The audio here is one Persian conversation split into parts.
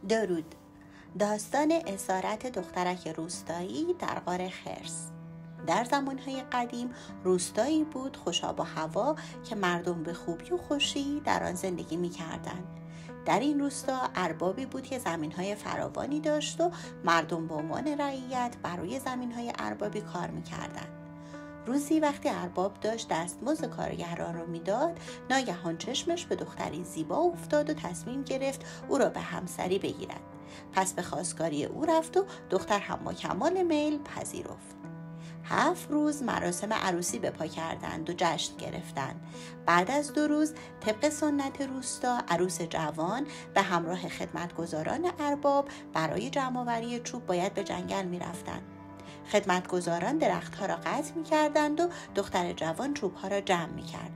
درود. داستان اسارت دخترک روستایی در غار خرس. در زمانهای قدیم روستایی بود خوشاب و هوا که مردم به خوبی و خوشی در آن زندگی می کردند. در این روستا اربابی بود که زمینهای فراوانی داشت و مردم به عنوان رعیت بر روی زمینهای اربابی کار می کردند. روزی وقتی ارباب داشت دستمزد کارگران رو میداد، ناگهان چشمش به دختری زیبا افتاد و تصمیم گرفت او را به همسری بگیرد. پس به خواستگاری او رفت و دختر هم با کمال میل پذیرفت. 7 روز مراسم عروسی به پا کردند و جشن گرفتند. بعد از 2 روز طبق سنت روستا عروس جوان به همراه خدمتگزاران ارباب برای جمع‌آوری چوب باید به جنگل می‌رفتند. خدمتگزاران درختها را قطع می‌کردند و دختر جوان چوبها را جمع می‌کرد.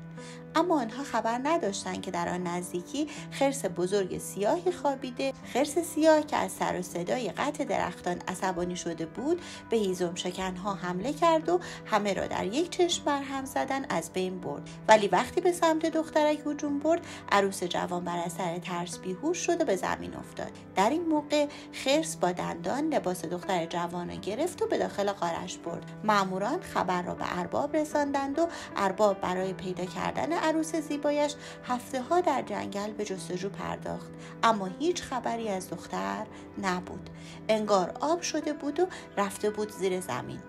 اما آنها خبر نداشتند که در آن نزدیکی خرس بزرگ سیاهی خوابیده. خرس سیاه که از سر و صدای قطع درختان عصبانی شده بود به هیزم شکنها حمله کرد و همه را در یک چشم برهم زدن از بین برد. ولی وقتی به سمت دخترک هجوم برد، عروس جوان بر اثر ترس بیهوش شد و به زمین افتاد. در این موقع خرس با دندان لباس دختر جوان را گرفت و به داخل غارش برد. ماموران خبر را به ارباب رساندند و ارباب برای پیدا کردن عروس زیبایش هفته‌ها در جنگل به جستجو پرداخت، اما هیچ خبری از دختر نبود. انگار آب شده بود و رفته بود زیر زمین.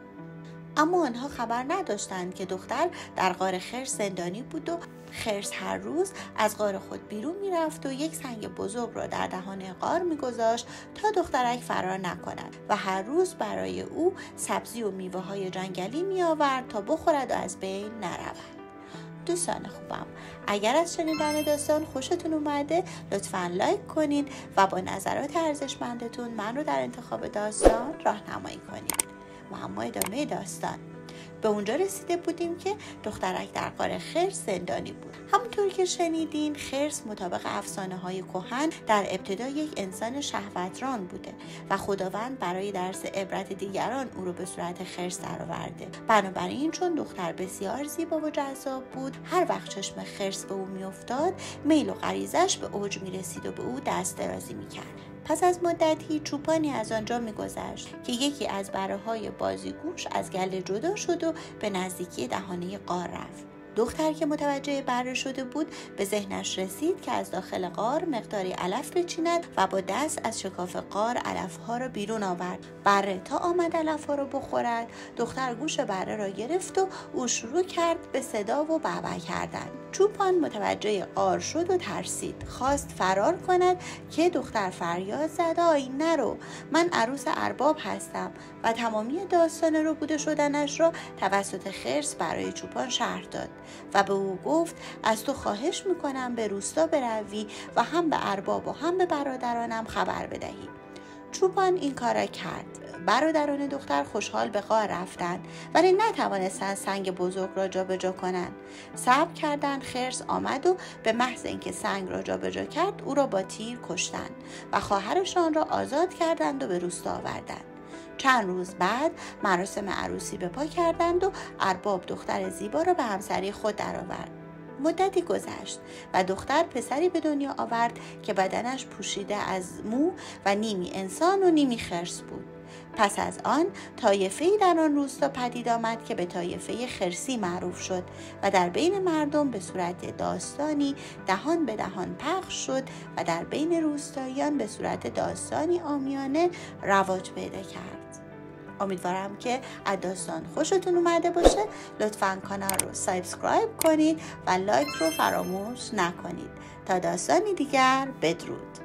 اما آنها خبر نداشتند که دختر در غار خرس زندانی بود و خرس هر روز از غار خود بیرون میرفت و یک سنگ بزرگ را در دهان غار میگذاشت تا دخترک فرار نکند و هر روز برای او سبزی و میوه های جنگلی میآورد تا بخورد و از بین نرود. دوستان خوبم، اگر از شنیدن داستان خوشتون اومده لطفاً لایک کنید و با نظرات ارزشمندتون من رو در انتخاب داستان راهنمایی کنید. و اما ادامه داستان. به اونجا رسیده بودیم که دخترک در غار خرس زندانی بود. همونطور که شنیدین خرس مطابق افسانه های کهن در ابتدا یک انسان شهوتران بوده و خداوند برای درس عبرت دیگران او رو به صورت خرس درآورده. بنابراین چون دختر بسیار زیبا و جذاب بود، هر وقت چشم خرس به او میافتاد میل و غریزش به اوج میرسید و به او دست درازی میکرد. پس از مدتی چوپانی از آنجا میگذشت که یکی از بره‌های بازیگوش از گله جدا شد و به نزدیکی دهانه غار رفت. دختر که متوجه بره شده بود به ذهنش رسید که از داخل غار مقداری علف بچیند و با دست از شکاف غار علفها را بیرون آورد. بره تا آمد علفها را بخورد، دختر گوش بره را گرفت و او شروع کرد به صدا و بعبع کردن. چوپان متوجه غار شد و ترسید. خواست فرار کند که دختر فریاد زد: آی نرو، من عروس ارباب هستم و تمامی داستان رو بوده شدنش را توسط خرس برای چوپان شرح داد و به او گفت از تو خواهش میکنم به روستا بروی و هم به ارباب و هم به برادرانم خبر بدهی. چوپان این کار را کرد. برادران دختر خوشحال به غار رفتند ولی نتوانستند سنگ بزرگ را جابجا کنند. صبر کردند. خرس آمد و به محض اینکه سنگ را جابجا کرد او را با تیر کشتند و خواهرشان را آزاد کردند و به روستا آوردند. چند روز بعد مراسم عروسی به پا کردند و ارباب دختر زیبا را به همسری خود درآورد. مدتی گذشت و دختر پسری به دنیا آورد که بدنش پوشیده از مو و نیمی انسان و نیمی خرس بود. پس از آن طایفه‌ای در آن روستا پدید آمد که به طایفه خرسی معروف شد و در بین مردم به صورت داستانی دهان به دهان پخش شد و در بین روستاییان به صورت داستانی عامیانه رواج پیدا کرد. امیدوارم که از داستان خوشتون اومده باشه. لطفاً کانال رو سابسکرایب کنید و لایک رو فراموش نکنید. تا داستانی دیگر، بدرود.